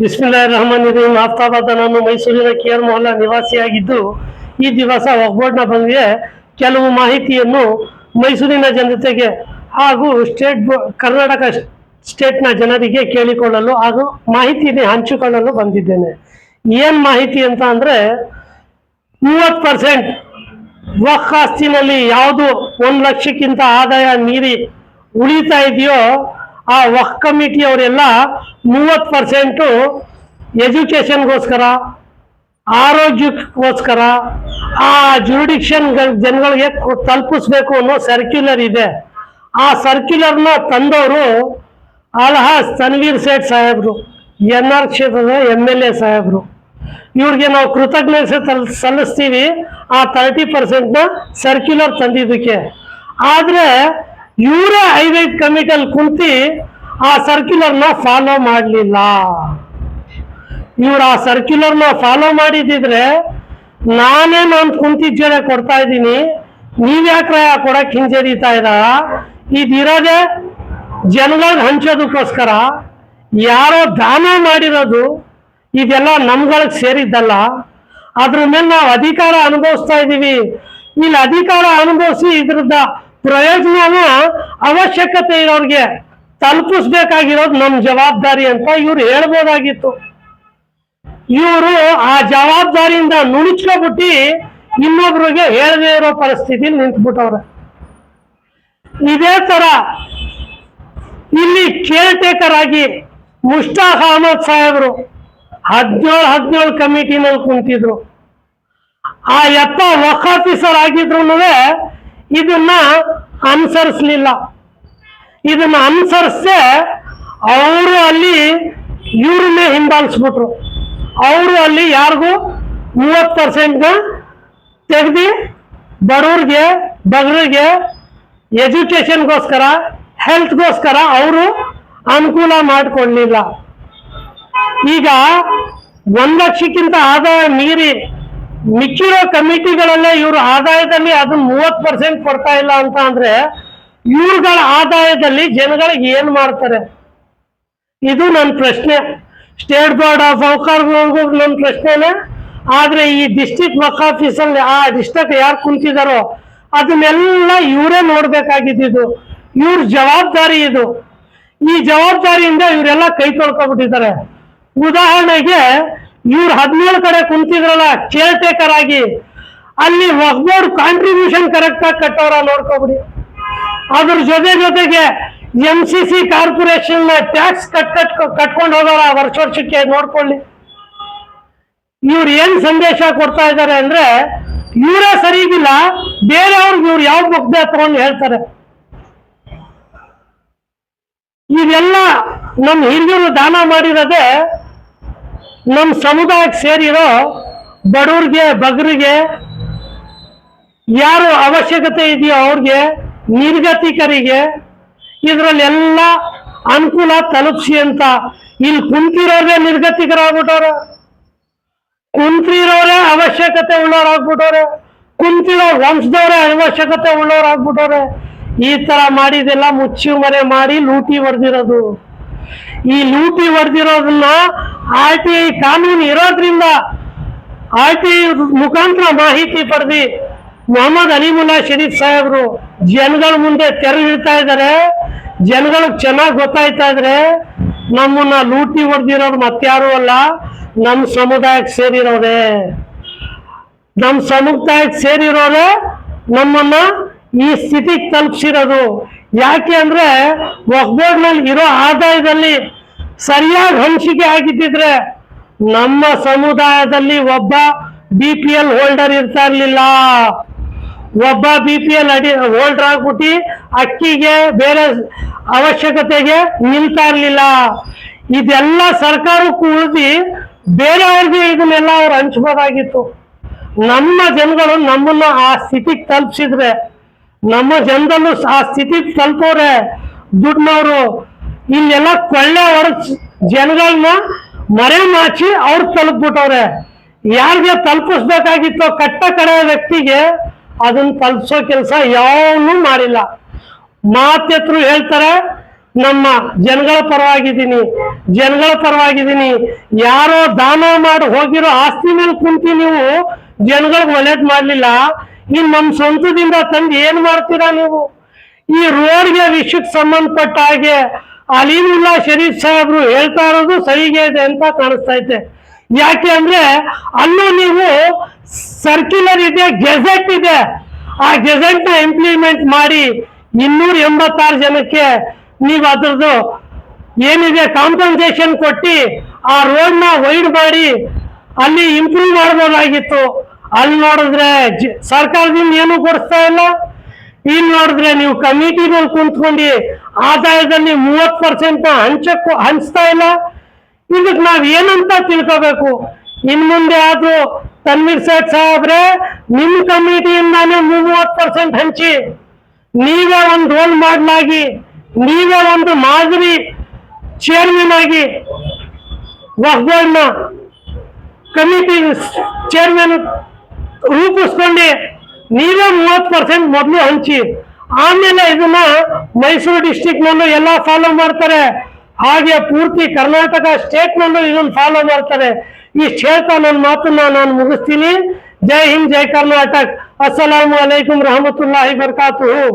ಬಿಸ್ಮಿಲ್ಲಾಹಿರ್ರಹಮಾನಿರ್ರಹೀಮ್. ಆಫ್ತಾಬಾದ. ನಾನು ಮೈಸೂರಿನ KR ಮೊಹಲ್ಲಾ ನಿವಾಸಿಯಾಗಿದ್ದು, ಈ ದಿವಸ ವಕ್ಫ್ ಬಗ್ಗೆ ಕೆಲವು ಮಾಹಿತಿಯನ್ನು ಮೈಸೂರಿನ ಜನತೆಗೆ ಹಾಗೂ ಕರ್ನಾಟಕ ಸ್ಟೇಟ್ನ ಜನರಿಗೆ ಕೇಳಿಕೊಳ್ಳಲು ಹಾಗೂ ಮಾಹಿತಿಯನ್ನು ಹಂಚಿಕೊಳ್ಳಲು ಬಂದಿದ್ದೇನೆ. ಏನು ಮಾಹಿತಿ ಅಂತ ಅಂದರೆ, 30% ವಕ್ಫ್ ಆಸ್ತಿನಲ್ಲಿ ಯಾವುದು 1 ಲಕ್ಷಕ್ಕಿಂತ ಆದಾಯ ಮೀರಿ ಉಳಿತಾ ಇದೆಯೋ ಆ ವಕ್ಫ್ ಕಮಿಟಿಯವರೆಲ್ಲ 30% ಎಜುಕೇಷನ್ಗೋಸ್ಕರ, ಆರೋಗ್ಯಕ್ಕೋಸ್ಕರ, ಆ ಜುರಿಡಿಕ್ಷನ್ ಜನಗಳಿಗೆ ತಲುಪಿಸ್ಬೇಕು ಅನ್ನೋ ಸರ್ಕ್ಯುಲರ್ ಇದೆ. ಆ ಸರ್ಕ್ಯುಲರ್ನ ತಂದವರು ಅಲ್ಹಾಜ್ ತನ್ವೀರ್ ಸೇಠ್ ಸಾಹೇಬರು, NR ಕ್ಷೇತ್ರದ MLA ಸಾಹೇಬರು. ಇವ್ರಿಗೆ ನಾವು ಕೃತಜ್ಞತೆ ಸಲ್ಲಿಸ್ತೀವಿ ಆ 30%ನ ಸರ್ಕ್ಯುಲರ್ ತಂದಿದ್ದಕ್ಕೆ. ಆದರೆ ಇವರೇ 5 ಕಮಿಟಿಯಲ್ಲಿ ಕುಂತು ಆ ಸರ್ಕ್ಯುಲರ್ನ ಫಾಲೋ ಮಾಡಲಿಲ್ಲ. ಇವ್ರು ಆ ಸರ್ಕ್ಯುಲರ್ನ ಫಾಲೋ ಮಾಡಿದ್ರೆ ನಾನು ಕುಂತಿದ್ದೇನೆ ಕೊಡ್ತಾ ಇದ್ದೀನಿ, ನೀವ್ಯಾಕ್ರ ಕೊಡಕ್ಕೆ ಹಿಂಜರಿತಾ ಇದ್ದಾರ? ಇದಿರೋದೇ ಜನಗಳಿಗೆ ಹಂಚೋದಕ್ಕೋಸ್ಕರ. ಯಾರೋ ದಾನ ಮಾಡಿರೋದು ಇದೆಲ್ಲ ನಮ್ಗಳಿಗೆ ಸೇರಿದ್ದಲ್ಲ. ಅದ್ರ ಮೇಲೆ ನಾವು ಅಧಿಕಾರ ಅನುಭವಿಸ್ತಾ ಇದ್ದೀವಿ. ಇಲ್ಲಿ ಅಧಿಕಾರ ಅನುಭವಿಸಿ ಇದ್ರದ್ದ ಪ್ರಯೋಜನ ಅವಶ್ಯಕತೆ ಇರೋರಿಗೆ ತಲುಪಿಸ್ಬೇಕಾಗಿರೋದು ನಮ್ಮ ಜವಾಬ್ದಾರಿ ಅಂತ ಇವ್ರು ಹೇಳ್ಬೋದಾಗಿತ್ತು. ಇವರು ಆ ಜವಾಬ್ದಾರಿಯಿಂದ ನುಣುಚ್ಕೊಬಿಟ್ಟು ಇನ್ನೊಬ್ರಿಗೆ ಹೇಳದೇ ಇರೋ ಪರಿಸ್ಥಿತಿ ನಿಂತ್ಬಿಟ್ಟವ್ರೆ. ಇದೇ ತರ ಇಲ್ಲಿ ಕೇರ್ ಟೇಕರ್ ಆಗಿ ಮುಷ್ತಾಕ್ ಅಹಮದ್ ಸಾಹೇಬರು 17 ಕಮಿಟಿನಲ್ಲಿ ಕುಂತಿದ್ರು. ಆ ವಕ್ಫ್ ಆಫೀಸರ್ ಆಗಿದ್ರು ಇದನ್ನ ಅನುಸರಿಸ್ಲಿಲ್ಲ. ಇದನ್ನ ಅನುಸರಿಸದೆ ಅವರು ಅಲ್ಲಿ ಇವ್ರನ್ನೇ ಹಿಂಬಾಲಿಸ್ಬಿಟ್ರು. ಅವರು ಅಲ್ಲಿ ಯಾರಿಗೂ 30% ತೆಗೆದು ಬಡವ್ರಿಗೆ, ಬಗ್ಗರಿಗೆ ಎಜುಕೇಷನ್ಗೋಸ್ಕರ, ಹೆಲ್ತ್ಗೋಸ್ಕರ ಅವರು ಅನುಕೂಲ ಮಾಡಿಕೊಡ್ಲಿಲ್ಲ. ಈಗ 1 ಲಕ್ಷಕ್ಕಿಂತ ಆದಾಯ ಮೀರಿ ಮಿಕ್ಕಿರೋ ಕಮಿಟಿಗಳಲ್ಲೇ ಇವರು ಆದಾಯದಲ್ಲಿ ಅದನ್ನ 30% ಕೊಡ್ತಾ ಇಲ್ಲ ಅಂತ ಅಂದ್ರೆ ಇವ್ರುಗಳ ಆದಾಯದಲ್ಲಿ ಜನಗಳಿಗೆ ಏನ್ ಮಾಡ್ತಾರೆ? ಇದು ನನ್ನ ಪ್ರಶ್ನೆ. ಸ್ಟೇಟ್ ಬೋರ್ಡ್ ಆಫ್ ವಕ್ಫ್ ನನ್ನ ಪ್ರಶ್ನೆನೇ. ಆದ್ರೆ ಈ ಡಿಸ್ಟ್ರಿಕ್ಟ್ ವಕ್ಫ್ ಆಫೀಸಲ್ಲಿ ಆ ಡಿಸ್ಟ್ರಿಕ್ಟ್ ಯಾರು ಕುಂತಿದಾರೋ ಅದನ್ನೆಲ್ಲ ಇವರೇ ನೋಡ್ಬೇಕಾಗಿದ್ದು. ಇವ್ರ ಜವಾಬ್ದಾರಿ ಇದು. ಈ ಜವಾಬ್ದಾರಿಯಿಂದ ಇವರೆಲ್ಲ ಕೈ ತೊಳ್ಕೊಬಿಟ್ಟಿದ್ದಾರೆ. ಉದಾಹರಣೆಗೆ ಇವ್ರು 17 ಕಡೆ ಕುಂತಿದ್ರಲ್ಲ ಕೇರ್ ಟೇಕರ್ ಆಗಿ, ಅಲ್ಲಿ ವಕ್ಫ್ ಬೋರ್ಡ್ ಕಾಂಟ್ರಿಬ್ಯೂಷನ್ ಕರೆಕ್ಟ್ ಆಗಿ ಕಟ್ಟೋರ ನೋಡ್ಕೊಬಿಡಿ. ಅದ್ರ ಜೊತೆಗೆ MCC ಕಾರ್ಪೊರೇಷನ್ ಟ್ಯಾಕ್ಸ್ ಕಟ್ಕೊಂಡು ಹೋಗೋರ ವರ್ಷಕ್ಕೆ ನೋಡ್ಕೊಳ್ಳಿ. ಇವ್ರು ಏನ್ ಸಂದೇಶ ಕೊಡ್ತಾ ಇದ್ದಾರೆ ಅಂದ್ರೆ, ಇವರೇ ಸರಿಗಿಲ್ಲ, ಬೇರೆಯವ್ರಿಗೆ ಇವ್ರು ಯಾವ ಮುಗ್ದೆ ತಗೊಂಡು ಹೇಳ್ತಾರೆ. ಇವೆಲ್ಲ ನಮ್ಮ ಹಿರಿಯರು ದಾನ ಮಾಡಿರೋದೇ ನಮ್ಮ ಸಮುದಾಯಕ್ಕೆ ಸೇರಿರೋ ಬಡವ್ರಿಗೆ, ಬಗ್ಗರಿಗೆ, ಯಾರು ಅವಶ್ಯಕತೆ ಇದೆಯೋ ಅವ್ರಿಗೆ, ನಿರ್ಗತಿಕರಿಗೆ ಇದರಲ್ಲೆಲ್ಲ ಅನುಕೂಲ ತಲುಪಿಸಿ ಅಂತ. ಇಲ್ಲಿ ಕುಂತಿರೋರೇ ನಿರ್ಗತಿಕರಾಗ್ಬಿಟ್ಟವ್ರೆ, ಕುಂತಿರೋರೇ ಅವಶ್ಯಕತೆ ಉಳ್ಳೋರಾಗ್ಬಿಟ್ಟವ್ರೆ, ಕುಂತಿರೋ ವಂಶದವರೇ ಅವಶ್ಯಕತೆ ಉಳ್ಳೋರಾಗ್ಬಿಟ್ಟವ್ರೆ. ಈ ತರ ಮಾಡಿದೆಲ್ಲ ಮುಚ್ಚಿ ಮರೆ ಮಾಡಿ ಲೂಟಿ ಹೊಡೆದಿರೋದು. ಈ ಲೂಟಿ ಹೊಡೆದಿರೋದನ್ನ RTI ಕಾನೂನು ಇರೋದ್ರಿಂದ RTI ಮುಖಾಂತರ ಮಾಹಿತಿ ಪಡೆದಿ ಮೊಹಮ್ಮದ್ ಅಲಿಮುಲ್ಲಾ ಶರೀಫ್ ಸಾಹೇಬರು ಜನಗಳ ಮುಂದೆ ತೆರೆದಿಡ್ತಾ ಇದ್ದಾರೆ. ಜನಗಳಿಗೆ ಚೆನ್ನಾಗಿ ಗೊತ್ತಾಯ್ತಾ ಇದ್ರೆ ನಮ್ಮನ್ನ ಲೂಟಿ ಹೊಡೆದಿರೋರು ಮತ್ತಾರು ಅಲ್ಲ, ನಮ್ಮ ಸಮುದಾಯಕ್ಕೆ ಸೇರಿರೋರೆ. ನಮ್ಮ ಸಮುದಾಯಕ್ಕೆ ಸೇರಿರೋರೆ ನಮ್ಮನ್ನ ಈ ಸ್ಥಿತಿಗೆ ತಲುಪಿಸಿರೋದು. ಯಾಕೆ ಅಂದ್ರೆ ವಕ್ಫ್ ಬೋರ್ಡ್ನಲ್ಲಿ ಇರೋ ಆದಾಯದಲ್ಲಿ ಸರಿಯಾಗಿ ಹಂಚಿಕೆ ಆಗಿದ್ದಿದ್ರೆ ನಮ್ಮ ಸಮುದಾಯದಲ್ಲಿ ಒಬ್ಬ BPL ಹೋಲ್ಡರ್ ಇರ್ತಾ ಇರ್ಲಿಲ್ಲ. ಒಬ್ಬ BPL ಹೋಲ್ಡರ್ ಆಗ್ಬಿಟ್ಟು ಅಕ್ಕಿಗೆ, ಬೇರೆ ಅವಶ್ಯಕತೆಗೆ ನಿಲ್ತಾ ಇರ್ಲಿಲ್ಲ. ಇದೆಲ್ಲ ಸರ್ಕಾರಕ್ಕೂ ಉಳಿದು ಬೇರೆಯವ್ರಿಗೆ ಇದನ್ನೆಲ್ಲ ಅವ್ರು ಹಂಚ್ಬೋದಾಗಿತ್ತು. ನಮ್ಮ ಜನಗಳು ನಮ್ಮನ್ನ ಆ ಸ್ಥಿತಿಗೆ ತಲುಪಿಸಿದ್ರೆ, ನಮ್ಮ ಜನದಲ್ಲೂ ಆ ಸ್ಥಿತಿಗೆ ತಲುಪೋರೆ ದುಡ್ನವರು. ಇಲ್ಲೆಲ್ಲ ಕೊಳ್ಳೆ ಹೊರಗ್ ಜನಗಳನ್ನ ಮರೆ ಮಾಚಿ ಅವ್ರು ತಲುಪ್ಬಿಟ್ಟವ್ರೆ. ಯಾರಿಗೆ ತಲುಪಿಸ್ಬೇಕಾಗಿತ್ತೋ ಕಟ್ಟ ಕಡೆ ವ್ಯಕ್ತಿಗೆ ಅದನ್ನ ತಲುಪಿಸೋ ಕೆಲಸ ಯಾವನ್ನೂ ಮಾಡಿಲ್ಲ. ಮಾತೆತ್ರು ಹೇಳ್ತಾರೆ, ನಮ್ಮ ಜನಗಳ ಪರವಾಗಿದ್ದೀನಿ. ಯಾರೋ ದಾನ ಮಾಡಿ ಹೋಗಿರೋ ಆಸ್ತಿ ಮೇಲೆ ಕುಂತಿ ನೀವು ಜನಗಳಿಗೆ ಒಳ್ಳೇದ್ ಮಾಡ್ಲಿಲ್ಲ, ಇನ್ ನಮ್ಮ ಸ್ವಂತದಿಂದ ತಂದು ಏನ್ ಮಾಡ್ತೀರಾ ನೀವು? ಈ ರೋಡ್ಗೆ ವಿಷಯಕ್ಕೆ ಸಂಬಂಧಪಟ್ಟ ಹಾಗೆ ಅಲೀಮುಲ್ಲಾ ಶರೀಫ್ ಸಾಹೇಬ್ರು ಹೇಳ್ತಾ ಇರೋದು ಸರಿಗೆ ಇದೆ ಅಂತ ಕಾಣಿಸ್ತಾ ಐತೆ. ಯಾಕೆ ಅಂದ್ರೆ ಅಲ್ಲೂ ನೀವು ಸರ್ಕ್ಯುಲರ್ ಇದೆ, ಗೆಜೆಟ್ ಇದೆ, ಆ ಗೆಜೆಟ್ ನ ಇಂಪ್ಲಿಮೆಂಟ್ ಮಾಡಿ 286 ಜನಕ್ಕೆ ನೀವು ಅದ್ರದ್ದು ಏನಿದೆ ಕಾಂಪನ್ಸೇಷನ್ ಕೊಟ್ಟು ಆ ರೋಡ್ ನ ವೈಡ್ ಮಾಡಿ ಅಲ್ಲಿ ಇಂಪ್ರೂವ್ ಮಾಡಬಹುದಾಗಿತ್ತು. ಅಲ್ಲಿ ನೋಡಿದ್ರೆ ಸರ್ಕಾರದಿಂದ ಏನು ಕೊಡಿಸ್ತಾ ಇಲ್ಲ. ಇಲ್ಲಿ ನೋಡಿದ್ರೆ ನೀವು ಕಮಿಟಿನಲ್ಲಿ ಕುಂತ್ಕೊಂಡು ಆದಾಯದಲ್ಲಿ 30% ಹಂಚ್ತಾ ಇಲ್ಲ. ಇದಕ್ಕೆ ನಾವ್ ಏನಂತ ತಿಳ್ಕೋಬೇಕು? ಇನ್ ಮುಂದೆ ಆದ್ರೂ ತನ್ವೀರ್ ಸೇಠ್ ಸಾಹೇಬ್ರೆ, ನಿಮ್ ಕಮಿಟಿಯಿಂದಾನೇ 30% ಹಂಚಿ, ನೀವೇ ಒಂದು ರೋಲ್ ಮಾಡಲಾಗಿ, ನೀವೇ ಒಂದು ಮಾದರಿ ಚೇರ್ಮನ್ ಆಗಿ ವಕ್ಫ್ ಬೋರ್ಡ್ನ ಕಮಿಟಿ ಚೇರ್ಮನ್ ರೂಪಿಸ್ಕೊಂಡು ನೀವೇ 30% ಮೊದಲು ಹಂಚಿ, ಆಮೇಲೆ ಇದನ್ನ ಮೈಸೂರು ಡಿಸ್ಟಿಕ್ ನಲ್ಲೂ ಎಲ್ಲ ಫಾಲೋ ಮಾಡ್ತಾರೆ, ಹಾಗೆ ಪೂರ್ತಿ ಕರ್ನಾಟಕ ಸ್ಟೇಟ್ ನಲ್ಲೂ ಇದನ್ನು ಫಾಲೋ ಮಾಡ್ತಾರೆ. ಇಷ್ಟು ಹೇಳ್ತಾ ನನ್ನ ಮಾತನ್ನ ನಾನು ಮುಗಿಸ್ತೀನಿ. ಜೈ ಹಿಂದ್, ಜೈ ಕರ್ನಾಟಕ್. ಅಸ್ಸಲಾಮು ಅಲೈಕುಂ ರಹಮತುಲ್ಲಾಹಿ ಬರ್ಕಾತುಹು.